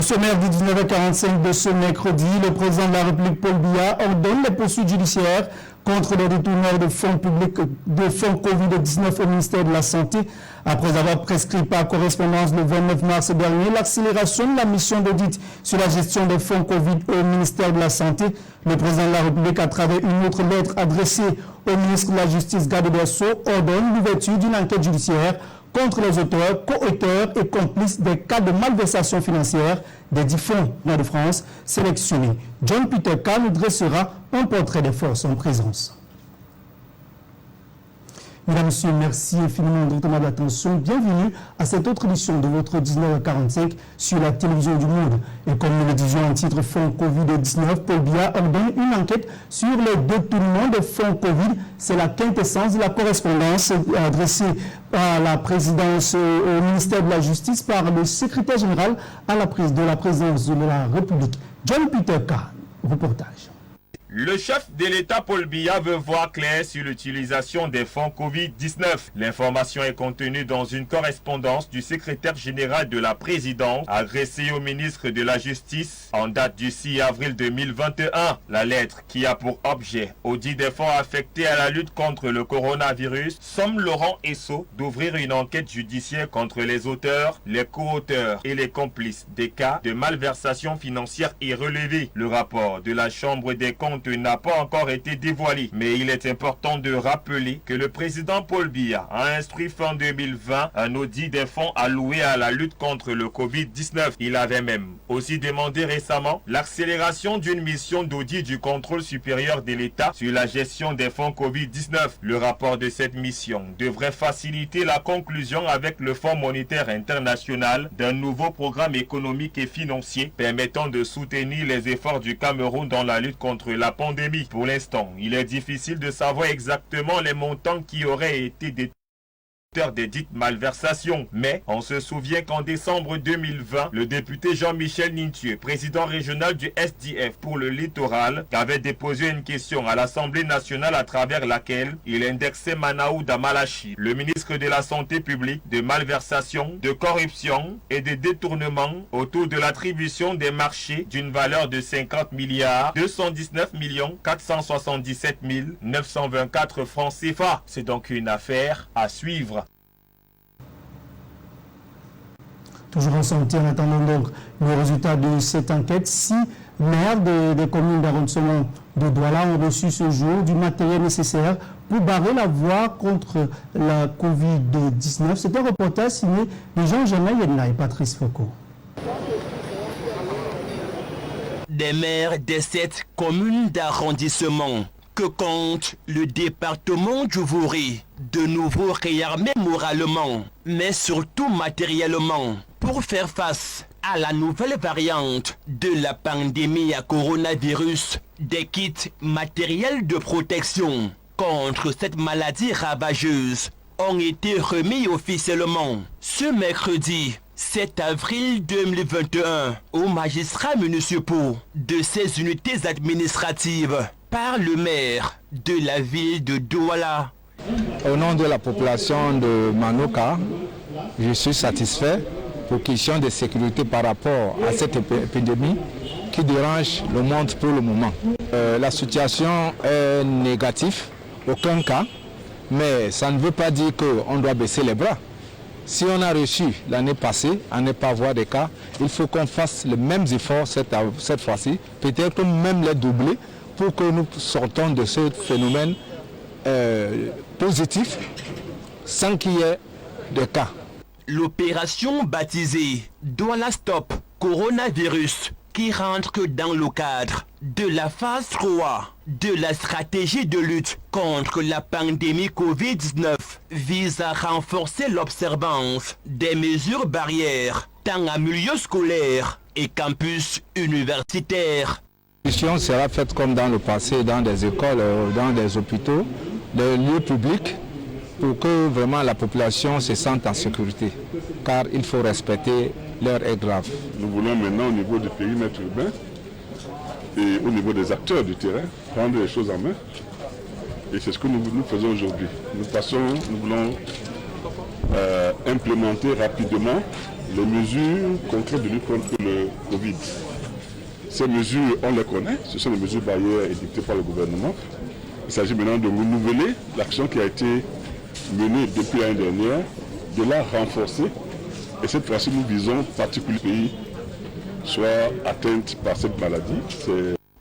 Au sommaire du 19h45 de ce mercredi, le président de la République, Paul Biya, ordonne les poursuites judiciaires contre les détourneurs de fonds publics de fonds Covid-19 au ministère de la Santé. Après avoir prescrit par correspondance le 29 mars dernier l'accélération de la mission d'audit sur la gestion des fonds Covid au ministère de la Santé, le président de la République, à travers une autre lettre adressée au ministre de la Justice, Garde des Sceaux, ordonne l'ouverture d'une enquête judiciaire contre les auteurs, co-auteurs et complices des cas de malversation financière des 10 fonds de France sélectionnés. John Peter K. nous dressera un portrait des forces en présence. Mesdames, Messieurs, merci infiniment de votre attention. Bienvenue à cette autre édition de votre 19h45 sur la télévision du Monde. Et comme nous le disions en titre fonds Covid-19, Paul Biya ordonne une enquête sur les détournements de fonds Covid. C'est la quintessence de la correspondance adressée par la présidence au ministère de la Justice par le secrétaire général à la de la présidence de la République. John Peter K. Reportage. Le chef de l'État Paul Biya veut voir clair sur l'utilisation des fonds Covid-19. L'information est contenue dans une correspondance du secrétaire général de la présidence adressée au ministre de la Justice en date du 6 avril 2021. La lettre, qui a pour objet audit des fonds affectés à la lutte contre le coronavirus, somme Laurent Esso d'ouvrir une enquête judiciaire contre les auteurs, les co-auteurs et les complices des cas de malversation financière irrelevés. Le rapport de la Chambre des comptes n'a pas encore été dévoilé, mais il est important de rappeler que le président Paul Biya a instruit fin 2020 un audit des fonds alloués à la lutte contre le Covid-19. Il avait même aussi demandé récemment l'accélération d'une mission d'audit du contrôle supérieur de l'État sur la gestion des fonds Covid-19. Le rapport de cette mission devrait faciliter la conclusion avec le Fonds monétaire international d'un nouveau programme économique et financier permettant de soutenir les efforts du Cameroun dans la lutte contre la pandémie. Pour l'instant, il est difficile de savoir exactement les montants qui auraient été détenus des dites malversations. Mais on se souvient qu'en décembre 2020, le député Jean-Michel Nintieu, président régional du SDF pour le littoral, avait déposé une question à l'Assemblée nationale à travers laquelle il indexait Manaouda Malachi, le ministre de la Santé publique, de malversation, de corruption et de détournement autour de l'attribution des marchés d'une valeur de 50 milliards 219 477 924 francs CFA. C'est donc une affaire à suivre. Toujours en santé, en attendant donc le résultat de cette enquête, 6 maires des communes d'arrondissement de Douala ont reçu ce jour du matériel nécessaire pour barrer la voie contre la Covid-19. C'est un reportage signé de Jean-Germain Yenna et Patrice Foucault. Des maires des 7 communes d'arrondissement que compte le département du Vouri, de nouveau réarmé moralement, mais surtout matériellement, pour faire face à la nouvelle variante de la pandémie à coronavirus. Des kits matériels de protection contre cette maladie ravageuse ont été remis officiellement ce mercredi 7 avril 2021 aux magistrats municipaux de ces unités administratives par le maire de la ville de Douala. Au nom de la population de Manoka, je suis satisfait pour question de sécurité par rapport à cette épidémie qui dérange le monde pour le moment. La situation est négative, aucun cas, mais ça ne veut pas dire qu'on doit baisser les bras. Si on a reçu l'année passée à ne pas avoir de cas, il faut qu'on fasse les mêmes efforts cette fois-ci, peut-être même les doubler pour que nous sortons de ce phénomène positif sans qu'il y ait de cas. L'opération baptisée Douala Stop Coronavirus, qui rentre dans le cadre de la phase 3 de la stratégie de lutte contre la pandémie Covid-19, vise à renforcer l'observance des mesures barrières tant en milieu scolaire et campus universitaire. La mission sera faite comme dans le passé, dans des écoles, dans des hôpitaux, des lieux publics, pour que vraiment la population se sente en sécurité, car il faut respecter l'heure est grave. Nous voulons maintenant au niveau du périmètre urbain et au niveau des acteurs du terrain prendre les choses en main. Et c'est ce que nous faisons aujourd'hui. Nous voulons implémenter rapidement les mesures concrètes de lutte contre le Covid. Ces mesures, on les connaît, ce sont les mesures barrières édictées par le gouvernement. Il s'agit maintenant de renouveler l'action qui a été menée depuis l'année dernière, de la renforcer. Et cette fois-ci, nous visons particulièrement les pays soient atteints par cette maladie.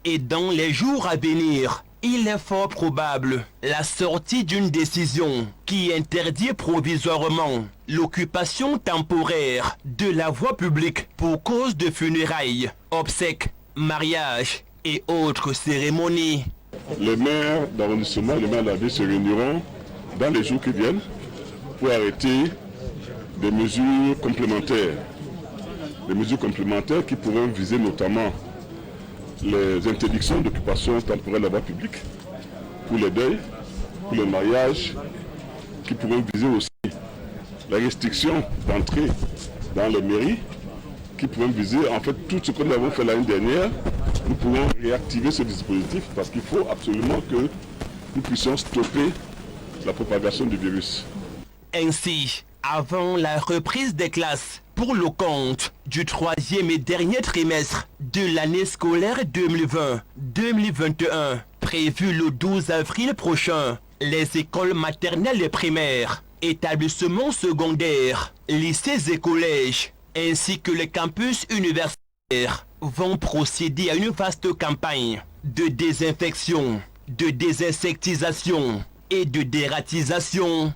Et dans les jours à venir, il est fort probable la sortie d'une décision qui interdit provisoirement l'occupation temporaire de la voie publique pour cause de funérailles, obsèques, mariages et autres cérémonies. Les maires d'arrondissement et les maires de la ville se réuniront dans les jours qui viennent pour arrêter des mesures complémentaires. Des mesures complémentaires qui pourront viser notamment les interdictions d'occupation temporaire de la voie publique, pour les deuils, pour les mariages, qui pourront viser aussi la restriction d'entrée dans les mairies, qui pourront viser en fait tout ce que nous avons fait l'année dernière. Nous pourrons réactiver ce dispositif parce qu'il faut absolument que nous puissions stopper la propagation du virus. Ainsi, avant la reprise des classes pour le compte du 3e et dernier trimestre de l'année scolaire 2020-2021, prévu le 12 avril prochain, les écoles maternelles et primaires, établissements secondaires, lycées et collèges, ainsi que les campus universitaires vont procéder à une vaste campagne de désinfection, de désinsectisation et de dératisation.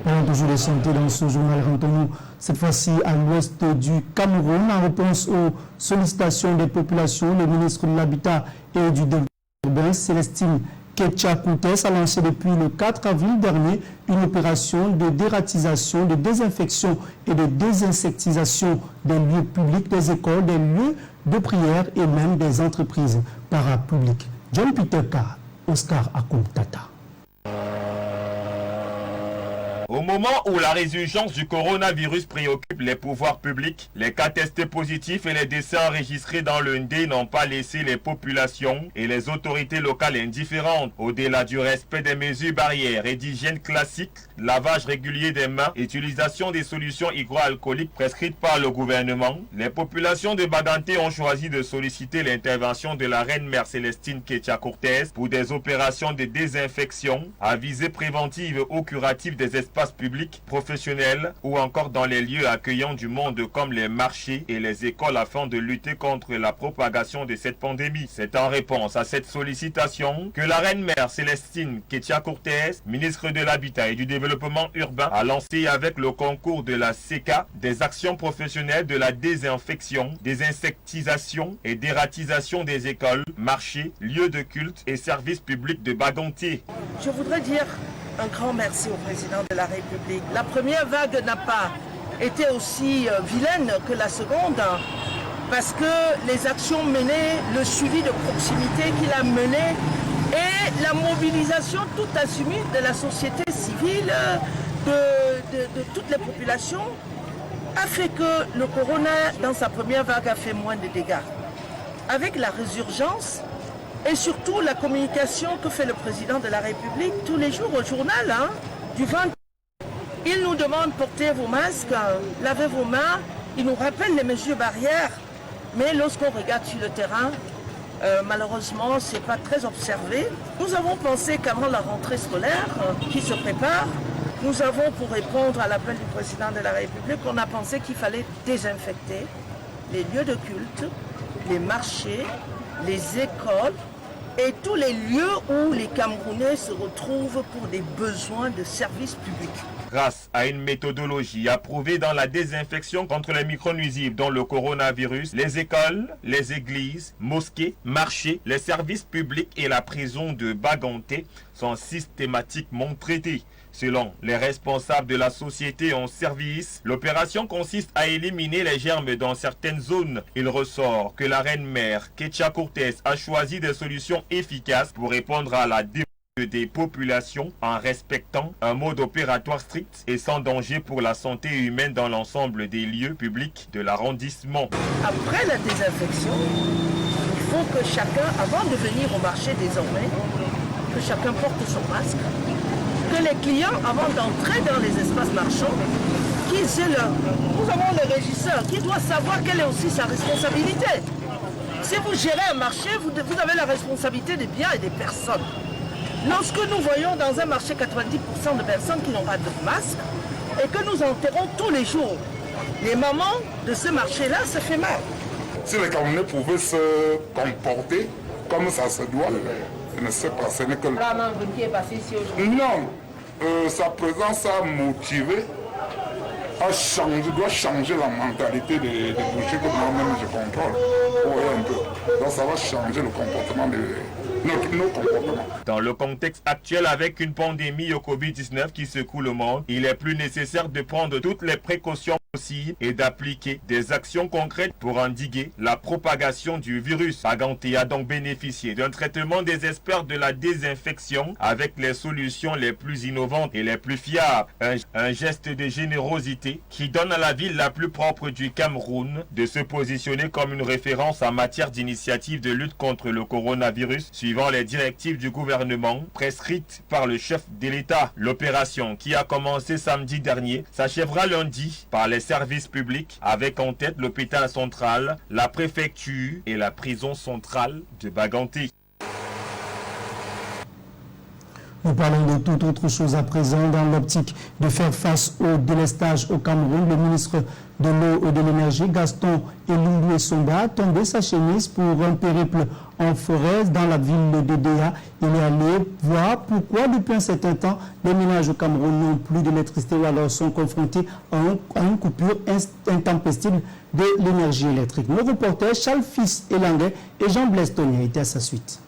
Parlons toujours de santé dans ce journal. Rentrons-nous cette fois-ci à l'ouest du Cameroun. En réponse aux sollicitations des populations, le ministre de l'Habitat et du Développement urbain, Célestine Ketcha-Koutes, a lancé depuis le 4 avril dernier une opération de dératisation, de désinfection et de désinsectisation des lieux publics, des écoles, des lieux de prière et même des entreprises parapubliques. John Peter K. Oscar Akoum-Tata. Au moment où la résurgence du coronavirus préoccupe les pouvoirs publics, les cas testés positifs et les décès enregistrés dans le Ndé n'ont pas laissé les populations et les autorités locales indifférentes. Au-delà du respect des mesures barrières et d'hygiène classiques, lavage régulier des mains, utilisation des solutions hydroalcooliques prescrites par le gouvernement, les populations de Baganté ont choisi de solliciter l'intervention de la reine-mère Célestine Ketcha-Koutes pour des opérations de désinfection à visée préventive ou curative des espaces publics, professionnels ou encore dans les lieux accueillants du monde comme les marchés et les écoles afin de lutter contre la propagation de cette pandémie. C'est en réponse à cette sollicitation que la reine-mère Célestine Ketcha-Koutes, ministre de l'Habitat et du Développement urbain, a lancé avec le concours de la CECA des actions professionnelles de la désinfection, désinsectisation et dératisation des écoles, marchés, lieux de culte et services publics de Baganté. Je voudrais dire un grand merci au président de la République. La première vague n'a pas été aussi vilaine que la seconde, parce que les actions menées, le suivi de proximité qu'il a mené et la mobilisation toute assumée de la société civile, de toutes les populations, a fait que le corona, dans sa première vague, a fait moins de dégâts. Avec la résurgence, et surtout la communication que fait le président de la République tous les jours au journal, du 20. Il nous demande portez vos masques, lavez vos mains, il nous rappelle les mesures barrières, mais lorsqu'on regarde sur le terrain, malheureusement, ce n'est pas très observé. Nous avons pensé qu'avant la rentrée scolaire qui se prépare, nous avons, pour répondre à l'appel du président de la République, on a pensé qu'il fallait désinfecter les lieux de culte, les marchés, les écoles, et tous les lieux où les Camerounais se retrouvent pour des besoins de services publics. Grâce à une méthodologie approuvée dans la désinfection contre les micronuisibles dont le coronavirus, les écoles, les églises, mosquées, marchés, les services publics et la prison de Baganté sont systématiquement traités. Selon les responsables de la société en service, l'opération consiste à éliminer les germes dans certaines zones. Il ressort que la reine-mère Ketcha-Koutes a choisi des solutions efficaces pour répondre à la demande des populations en respectant un mode opératoire strict et sans danger pour la santé humaine dans l'ensemble des lieux publics de l'arrondissement. Après la désinfection, il faut que chacun, avant de venir au marché désormais, que chacun porte son masque, que les clients, avant d'entrer dans les espaces marchands, nous avons le régisseur qui doit savoir quelle est aussi sa responsabilité. Si vous gérez un marché, vous avez la responsabilité des biens et des personnes. Lorsque nous voyons dans un marché 90% de personnes qui n'ont pas de masque et que nous enterrons tous les jours, les mamans de ce marché-là, ça fait mal. Si les Camerounais pouvaient se comporter comme ça se doit, je ne sais pas, ce n'est que... Non, sa présence a motivé, doit changer la mentalité des bouchers que moi-même je contrôle. Oui, un peu. Donc ça va changer le comportement de nos comportements. Dans le contexte actuel avec une pandémie au Covid-19 qui secoue le monde, il est plus nécessaire de prendre toutes les précautions possibles et d'appliquer des actions concrètes pour endiguer la propagation du virus. Baganté a donc bénéficié d'un traitement des experts de la désinfection avec les solutions les plus innovantes et les plus fiables. Un geste de générosité qui donne à la ville la plus propre du Cameroun de se positionner comme une référence en matière d'initiative de lutte contre le coronavirus suivant les directives du gouvernement prescrites par le chef de l'État. L'opération qui a commencé samedi dernier s'achèvera lundi par les services publics avec en tête l'hôpital central, la préfecture et la prison centrale de Baganté. Nous parlons de toute autre chose à présent. Dans l'optique de faire face au délestage au Cameroun, le ministre de l'Eau et de l'Énergie, Gaston Elundwe Sonda, a tombé sa chemise pour un périple en forêt dans la ville de Déa. Il est allé voir pourquoi depuis un certain temps, les ménages au Cameroun n'ont plus d'électricité ou alors sont confrontés à une coupure intempestive de l'énergie électrique. Nos reporters Charles Fils Elanguet et Jean Blaise Tonnier étaient à sa suite.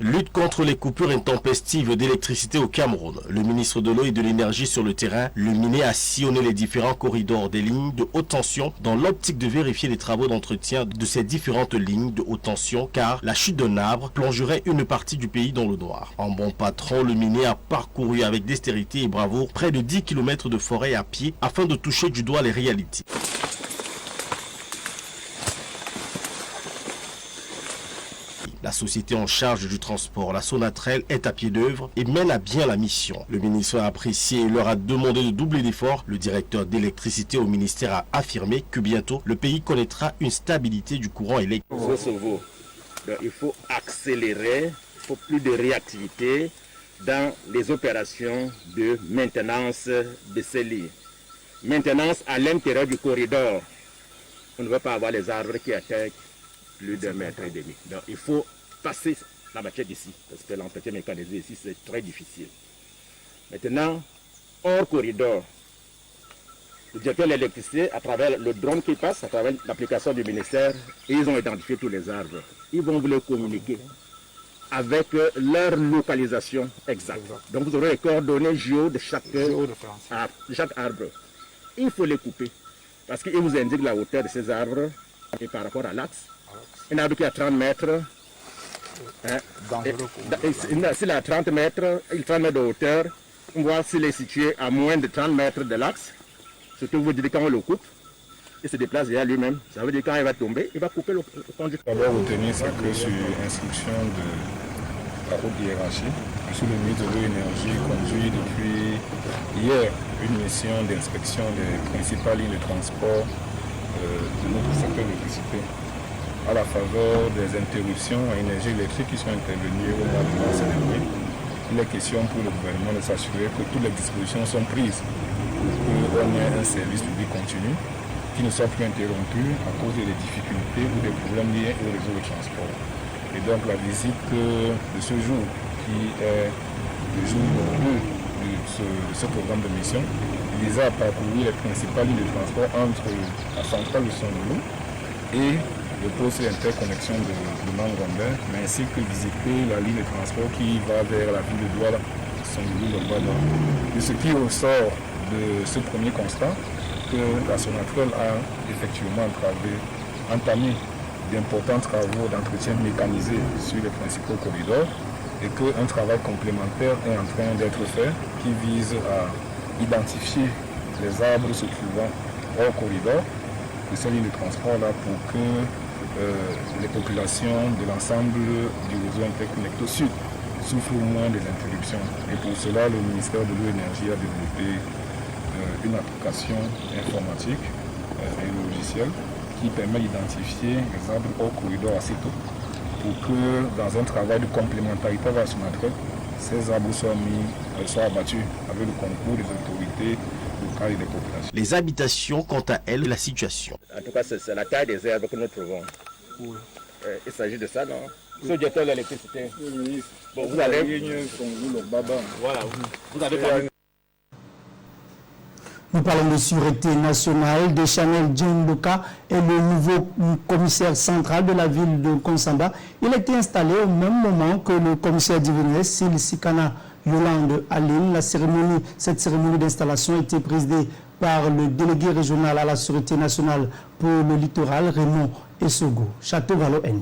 Lutte contre les coupures intempestives d'électricité au Cameroun. Le ministre de l'Eau et de l'Énergie sur le terrain, le MINE, a sillonné les différents corridors des lignes de haute tension dans l'optique de vérifier les travaux d'entretien de ces différentes lignes de haute tension car la chute d'un arbre plongerait une partie du pays dans le noir. En bon patron, le MINE a parcouru avec dextérité et bravoure près de 10 km de forêt à pied afin de toucher du doigt les réalités. La société en charge du transport, la Sonatrel, est à pied d'œuvre et mène à bien la mission. Le ministre a apprécié et leur a demandé de doubler l'effort. Le directeur d'électricité au ministère a affirmé que bientôt, le pays connaîtra une stabilité du courant électrique. Il faut accélérer, il faut plus de réactivité dans les opérations de maintenance de ces lignes. Maintenance à l'intérieur du corridor. On ne va pas avoir les arbres qui atteignent plus d'1,5 mètre. Donc il faut passer la matière d'ici, parce que l'entretien mécanisé ici, c'est très difficile. Maintenant, hors corridor, le directeur de l'électricité, à travers le drone qui passe, à travers l'application du ministère, ils ont identifié tous les arbres. Ils vont vous les communiquer avec leur localisation exacte. Donc vous aurez les coordonnées géo de chaque arbre. Il faut les couper, parce qu'ils vous indiquent la hauteur de ces arbres et par rapport à l'axe. Un arbre qui a 30 mètres, s'il a 30 mètres de hauteur, on voit s'il est situé à moins de 30 mètres de l'axe. Surtout vous dites quand on le coupe, il se déplace vers lui-même. Ça veut dire quand il va tomber, il va couper le conduit. D'abord retenir, c'est que sur instruction de la haute hiérarchie, M. le ministre de l'Énergie conduit depuis hier une mission d'inspection des principales lignes de transport de notre secteur de l'électricité, à la faveur des interruptions à énergie électrique qui sont intervenues au mois de mars dernier. Il est question pour le gouvernement de s'assurer que toutes les dispositions sont prises pour qu'on ait un service public continu qui ne soit plus interrompu à cause des difficultés ou des problèmes liés au réseau de transport. Et donc la visite de ce jour, qui est le jour 2 de ce programme de mission, visait à parcourir les principales lignes de transport entre la centrale de Sondolo et le poste d'interconnexion de Mangombe, mais ainsi que visiter la ligne de transport qui va vers la ville de Douala, Sondolo. De ce qui ressort de ce premier constat, que la Sonatrel a effectivement entamé d'importants travaux d'entretien mécanisé sur les principaux corridors et qu'un travail complémentaire est en train d'être fait qui vise à identifier les arbres se trouvant hors corridor de ces lignes de transport-là pour que les populations de l'ensemble du réseau interconnecté au sud souffrent moins des interruptions. Et pour cela, le ministère de l'Eau et Énergie a développé une application informatique et logiciel qui permet d'identifier les arbres hors corridor assez tôt pour que dans un travail de complémentarité vers son attrait, ces arbres soient abattus avec le concours des autorités locales et des populations. Les habitations, quant à elles, la situation. En tout cas, c'est la taille des herbes que nous trouvons. Oui. Il s'agit de ça, non? Ce directeur de l'électricité. Oui. Bon, vous avez... Voilà, vous avez parlé. Nous parlons de sûreté nationale. Deschanel Djemboka est le nouveau commissaire central de la ville de Konsamba. Il a été installé au même moment que le commissaire divinier Sil Sikana Yolande Aline. Cette cérémonie d'installation a été présidée par le délégué régional à la sûreté nationale pour le littoral, Raymond Essogo. Château Valo N.